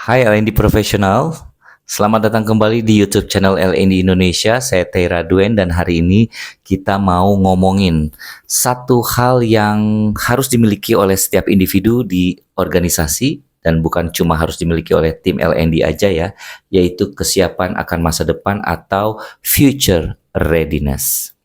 Hai L&D Profesional, selamat datang kembali di YouTube channel L&D Indonesia. Saya Teira Duen dan hari ini kita mau ngomongin satu hal yang harus dimiliki oleh setiap individu di organisasi dan bukan cuma harus dimiliki oleh tim L&D aja ya, yaitu kesiapan akan masa depan atau future readiness.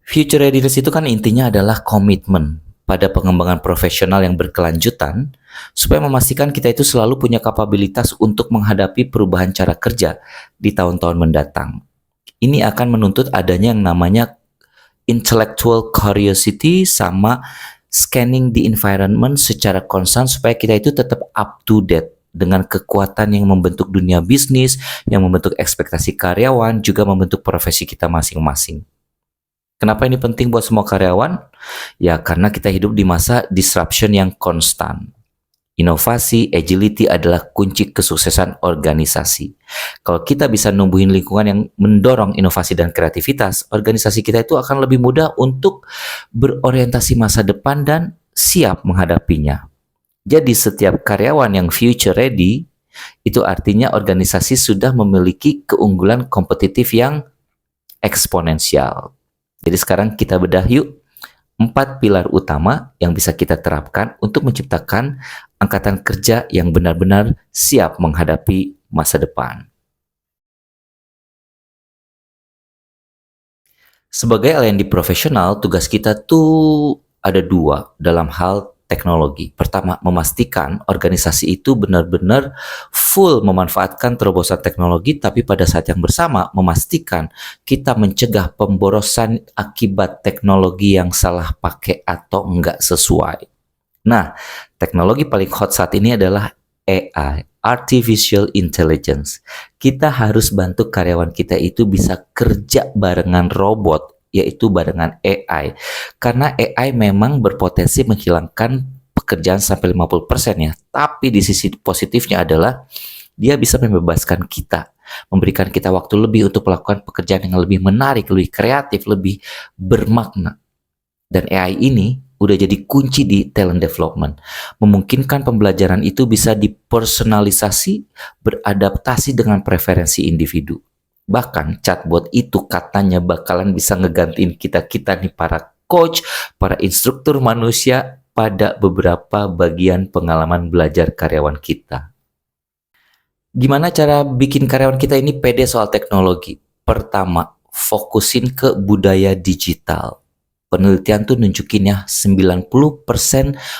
Future readiness itu kan intinya adalah komitmen pada pengembangan profesional yang berkelanjutan supaya memastikan kita itu selalu punya kapabilitas untuk menghadapi perubahan cara kerja di tahun-tahun mendatang. Ini akan menuntut adanya yang namanya intellectual curiosity sama scanning the environment secara konstan supaya kita itu tetap up to date dengan kekuatan yang membentuk dunia bisnis, yang membentuk ekspektasi karyawan, juga membentuk profesi kita masing-masing. Kenapa ini penting buat semua karyawan? Ya, karena kita hidup di masa disruption yang konstan. Inovasi, agility adalah kunci kesuksesan organisasi. Kalau kita bisa numbuhin lingkungan yang mendorong inovasi dan kreativitas, organisasi kita itu akan lebih mudah untuk berorientasi masa depan dan siap menghadapinya. Jadi setiap karyawan yang future ready, itu artinya organisasi sudah memiliki keunggulan kompetitif yang eksponensial. Jadi sekarang kita bedah yuk 4 pilar utama yang bisa kita terapkan untuk menciptakan angkatan kerja yang benar-benar siap menghadapi masa depan. Sebagai L&D profesional, tugas kita tuh ada dua dalam hal teknologi. Pertama, memastikan organisasi itu benar-benar full memanfaatkan terobosan teknologi, tapi pada saat yang bersama memastikan kita mencegah pemborosan akibat teknologi yang salah pakai atau enggak sesuai. Nah, teknologi paling hot saat ini adalah AI, Artificial Intelligence. Kita harus bantu karyawan kita itu bisa kerja barengan robot, yaitu barengan AI. Karena AI memang berpotensi menghilangkan pekerjaan sampai 50% ya. Tapi di sisi positifnya adalah dia bisa membebaskan kita, memberikan kita waktu lebih untuk melakukan pekerjaan yang lebih menarik, lebih kreatif, lebih bermakna. Dan AI ini udah jadi kunci di talent development. Memungkinkan pembelajaran itu bisa dipersonalisasi, beradaptasi dengan preferensi individu. Bahkan chatbot itu katanya bakalan bisa ngegantiin kita-kita nih para coach, para instruktur manusia pada beberapa bagian pengalaman belajar karyawan kita. Gimana cara bikin karyawan kita ini pede soal teknologi? Pertama, fokusin ke budaya digital. Penelitian tuh nunjukin ya 90%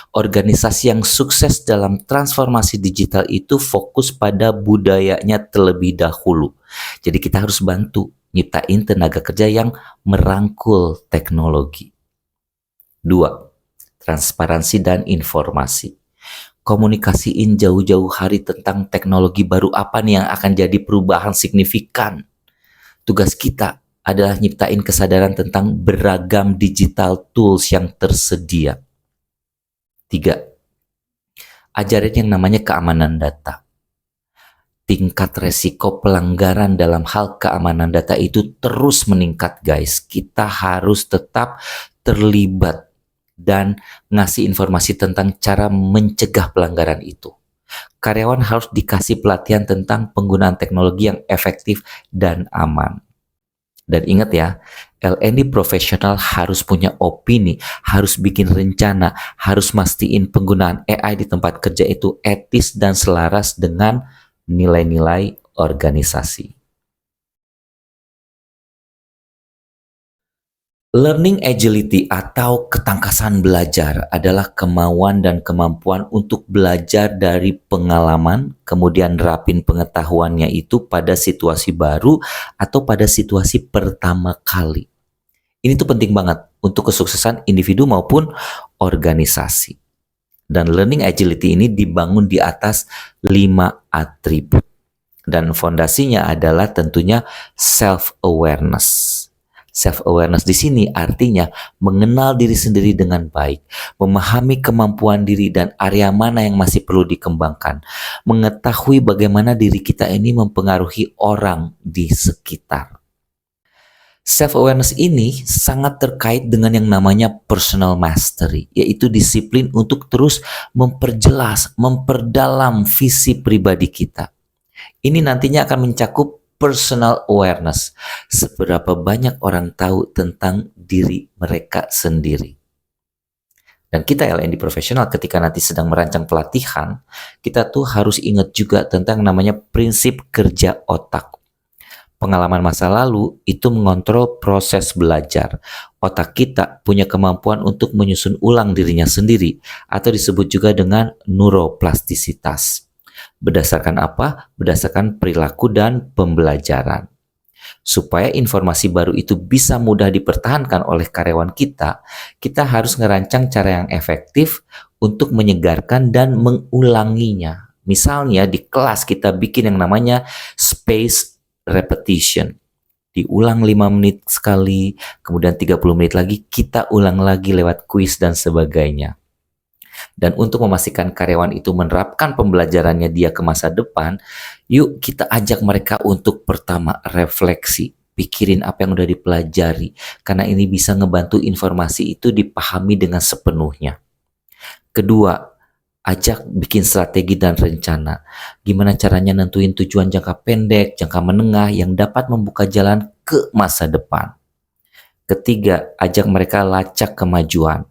organisasi yang sukses dalam transformasi digital itu fokus pada budayanya terlebih dahulu. Jadi kita harus bantu nyiptain tenaga kerja yang merangkul teknologi. 2. Transparansi dan informasi. Komunikasiin jauh-jauh hari tentang teknologi baru apa nih yang akan jadi perubahan signifikan. Tugas kita adalah nyiptain kesadaran tentang beragam digital tools yang tersedia. 3. Ajarin yang namanya keamanan data. Tingkat resiko pelanggaran dalam hal keamanan data itu terus meningkat guys. Kita harus tetap terlibat dan ngasih informasi tentang cara mencegah pelanggaran itu. Karyawan harus dikasih pelatihan tentang penggunaan teknologi yang efektif dan aman. Dan ingat ya, L&D profesional harus punya opini, harus bikin rencana, harus mastiin penggunaan AI di tempat kerja itu etis dan selaras dengan nilai-nilai organisasi. Learning agility atau ketangkasan belajar adalah kemauan dan kemampuan untuk belajar dari pengalaman, kemudian nerapin pengetahuannya itu pada situasi baru atau pada situasi pertama kali. Ini tuh penting banget untuk kesuksesan individu maupun organisasi. Dan learning agility ini dibangun di atas 5 atribut. Dan fondasinya adalah tentunya self-awareness. Self-awareness di sini artinya mengenal diri sendiri dengan baik, memahami kemampuan diri dan area mana yang masih perlu dikembangkan, mengetahui bagaimana diri kita ini mempengaruhi orang di sekitar. Self-awareness ini sangat terkait dengan yang namanya personal mastery, yaitu disiplin untuk terus memperjelas, memperdalam visi pribadi kita. Ini nantinya akan mencakup personal awareness. Seberapa banyak orang tahu tentang diri mereka sendiri. Dan kita LND profesional ketika nanti sedang merancang pelatihan, kita tuh harus ingat juga tentang namanya prinsip kerja otak. Pengalaman masa lalu itu mengontrol proses belajar. Otak kita punya kemampuan untuk menyusun ulang dirinya sendiri atau disebut juga dengan neuroplastisitas. Berdasarkan apa? Berdasarkan perilaku dan pembelajaran. Supaya informasi baru itu bisa mudah dipertahankan oleh karyawan kita, kita harus ngerancang cara yang efektif untuk menyegarkan dan mengulanginya. Misalnya di kelas kita bikin yang namanya space repetition. Diulang 5 menit sekali, kemudian 30 menit lagi kita ulang lagi lewat kuis dan sebagainya. Dan untuk memastikan karyawan itu menerapkan pembelajarannya dia ke masa depan, yuk kita ajak mereka untuk pertama refleksi. Pikirin apa yang udah dipelajari, karena ini bisa ngebantu informasi itu dipahami dengan sepenuhnya. Kedua, ajak bikin strategi dan rencana. Gimana caranya nentuin tujuan jangka pendek, jangka menengah yang dapat membuka jalan ke masa depan. Ketiga, ajak mereka lacak kemajuan.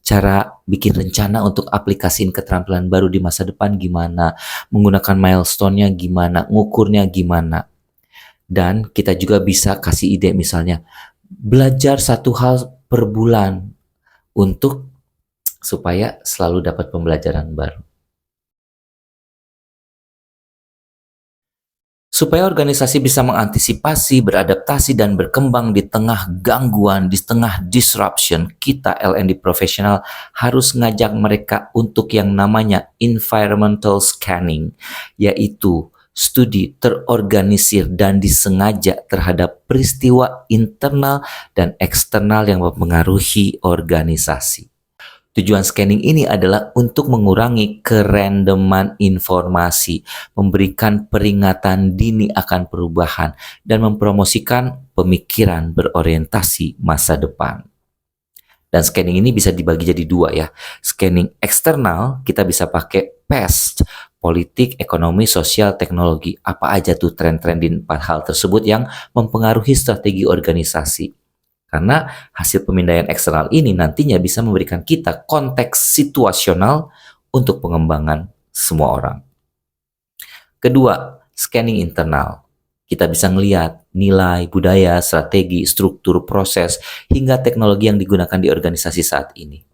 Cara bikin rencana untuk aplikasiin keterampilan baru di masa depan gimana, menggunakan milestone-nya gimana, ngukurnya gimana. Dan kita juga bisa kasih ide misalnya, belajar satu hal per bulan untuk supaya selalu dapat pembelajaran baru. Supaya organisasi bisa mengantisipasi, beradaptasi, dan berkembang di tengah gangguan, di tengah disruption, kita L&D profesional harus ngajak mereka untuk yang namanya environmental scanning, yaitu studi terorganisir dan disengaja terhadap peristiwa internal dan eksternal yang mempengaruhi organisasi. Tujuan scanning ini adalah untuk mengurangi kerandoman informasi, memberikan peringatan dini akan perubahan, dan mempromosikan pemikiran berorientasi masa depan. Dan scanning ini bisa dibagi jadi dua ya. Scanning eksternal kita bisa pakai PEST, politik, ekonomi, sosial, teknologi. Apa aja tuh tren-tren di 4 hal tersebut yang mempengaruhi strategi organisasi. Karena hasil pemindaian eksternal ini nantinya bisa memberikan kita konteks situasional untuk pengembangan semua orang. Kedua, scanning internal. Kita bisa melihat nilai, budaya, strategi, struktur, proses, hingga teknologi yang digunakan di organisasi saat ini.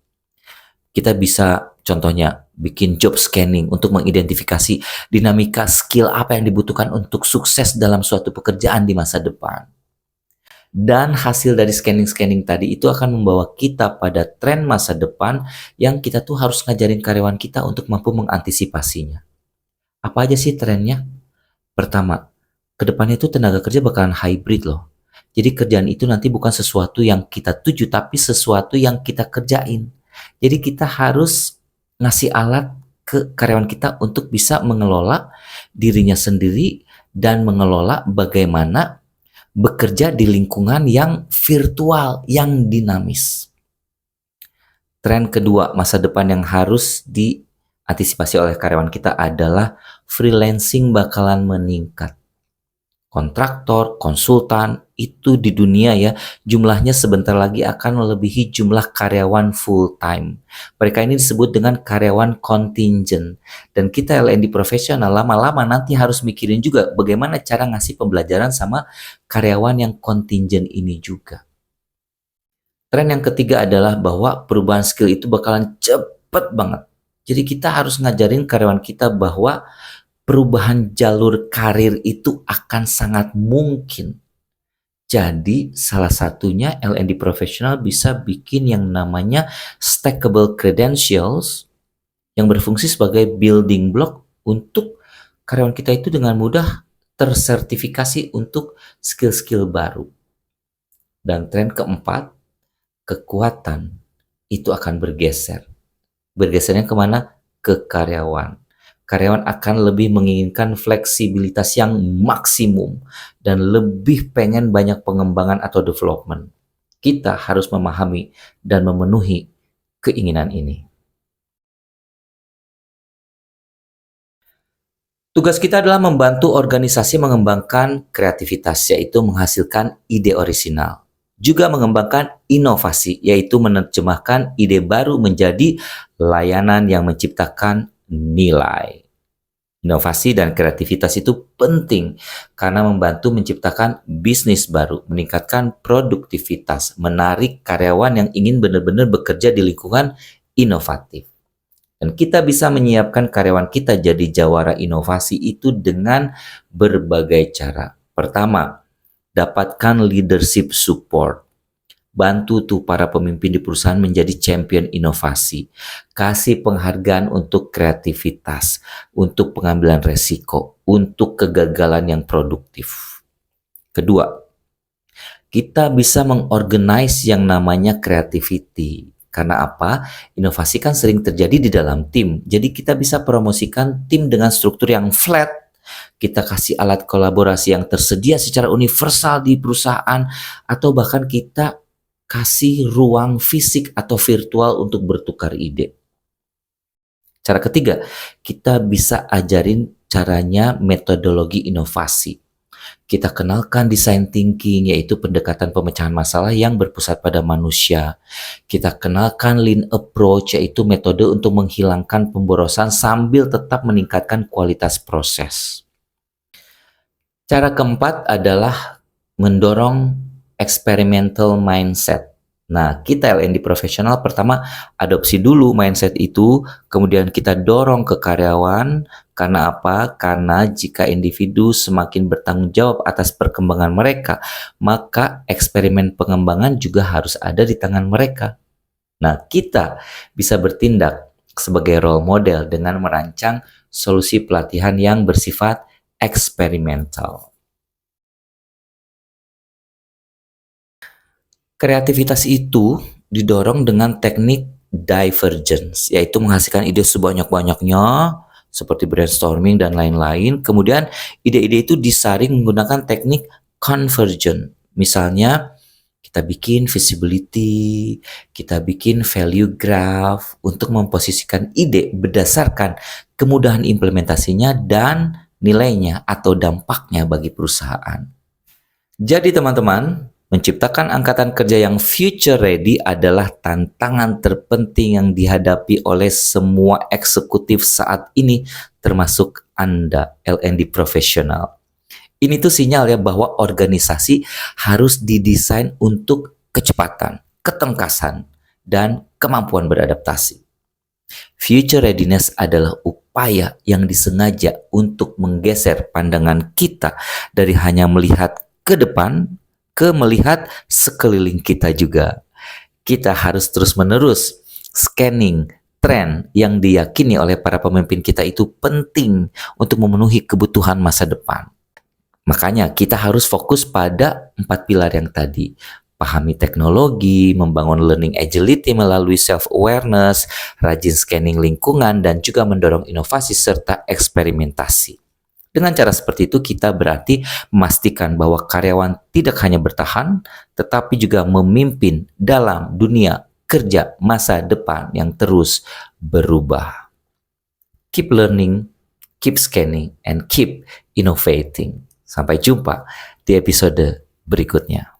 Kita bisa contohnya bikin job scanning untuk mengidentifikasi dinamika skill apa yang dibutuhkan untuk sukses dalam suatu pekerjaan di masa depan. Dan hasil dari scanning-scanning tadi itu akan membawa kita pada tren masa depan yang kita tuh harus ngajarin karyawan kita untuk mampu mengantisipasinya. Apa aja sih trennya? Pertama, kedepannya itu tenaga kerja bakalan hybrid loh. Jadi kerjaan itu nanti bukan sesuatu yang kita tuju, tapi sesuatu yang kita kerjain. Jadi kita harus ngasih alat ke karyawan kita untuk bisa mengelola dirinya sendiri dan mengelola bagaimana bekerja di lingkungan yang virtual, yang dinamis. Tren kedua masa depan yang harus diantisipasi oleh karyawan kita adalah freelancing bakalan meningkat. Kontraktor, konsultan, itu di dunia ya, jumlahnya sebentar lagi akan melebihi jumlah karyawan full time. Mereka ini disebut dengan karyawan contingent. Dan kita L&D profesional lama-lama nanti harus mikirin juga bagaimana cara ngasih pembelajaran sama karyawan yang contingent ini juga. Tren yang ketiga adalah bahwa perubahan skill itu bakalan cepet banget. Jadi kita harus ngajarin karyawan kita bahwa perubahan jalur karir itu akan sangat mungkin. Jadi salah satunya L&D profesional bisa bikin yang namanya stackable credentials yang berfungsi sebagai building block untuk karyawan kita itu dengan mudah tersertifikasi untuk skill-skill baru. Dan tren keempat, kekuatan itu akan bergeser. Bergesernya kemana? Ke karyawan. karyawan akan lebih menginginkan fleksibilitas yang maksimum dan lebih pengen banyak pengembangan atau development. Kita harus memahami dan memenuhi keinginan ini. Tugas kita adalah membantu organisasi mengembangkan kreativitas, yaitu menghasilkan ide orisinal. Juga mengembangkan inovasi, yaitu menerjemahkan ide baru menjadi layanan yang menciptakan nilai. Inovasi dan kreativitas itu penting karena membantu menciptakan bisnis baru, meningkatkan produktivitas, menarik karyawan yang ingin benar-benar bekerja di lingkungan inovatif. Dan kita bisa menyiapkan karyawan kita jadi jawara inovasi itu dengan berbagai cara. Pertama, dapatkan leadership support. Bantu tuh para pemimpin di perusahaan menjadi champion inovasi. Kasih penghargaan untuk kreativitas, untuk pengambilan resiko, untuk kegagalan yang produktif. Kedua, kita bisa mengorganize yang namanya creativity. Karena apa? Inovasi kan sering terjadi di dalam tim. Jadi kita bisa promosikan tim dengan struktur yang flat. Kita kasih alat kolaborasi yang tersedia secara universal di perusahaan. Atau bahkan kita kasih ruang fisik atau virtual untuk bertukar ide. Cara ketiga, kita bisa ajarin caranya metodologi inovasi. Kita kenalkan design thinking, yaitu pendekatan pemecahan masalah yang berpusat pada manusia. Kita kenalkan lean approach, yaitu metode untuk menghilangkan pemborosan sambil tetap meningkatkan kualitas proses. Cara keempat adalah mendorong experimental mindset. Nah, kita L&D profesional pertama adopsi dulu mindset itu, kemudian kita dorong ke karyawan. Karena apa? Karena jika individu semakin bertanggung jawab atas perkembangan mereka, maka eksperimen pengembangan juga harus ada di tangan mereka. Nah, kita bisa bertindak sebagai role model dengan merancang solusi pelatihan yang bersifat eksperimental. Kreativitas itu didorong dengan teknik divergence, yaitu menghasilkan ide sebanyak-banyaknya, seperti brainstorming dan lain-lain. Kemudian ide-ide itu disaring menggunakan teknik convergent. Misalnya kita bikin visibility, kita bikin value graph untuk memposisikan ide berdasarkan kemudahan implementasinya dan nilainya atau dampaknya bagi perusahaan. Jadi teman-teman, menciptakan angkatan kerja yang future ready adalah tantangan terpenting yang dihadapi oleh semua eksekutif saat ini, termasuk Anda, L&D profesional. Ini tuh sinyal ya bahwa organisasi harus didesain untuk kecepatan, ketengkasan, dan kemampuan beradaptasi. Future readiness adalah upaya yang disengaja untuk menggeser pandangan kita dari hanya melihat ke depan, ke melihat sekeliling kita juga. Kita harus terus-menerus scanning tren yang diyakini oleh para pemimpin kita itu penting untuk memenuhi kebutuhan masa depan. Makanya kita harus fokus pada 4 pilar yang tadi. Pahami teknologi, membangun learning agility melalui self-awareness, rajin scanning lingkungan, dan juga mendorong inovasi serta eksperimentasi. Dengan cara seperti itu kita berarti memastikan bahwa karyawan tidak hanya bertahan, tetapi juga memimpin dalam dunia kerja masa depan yang terus berubah. Keep learning, keep scanning, and keep innovating. Sampai jumpa di episode berikutnya.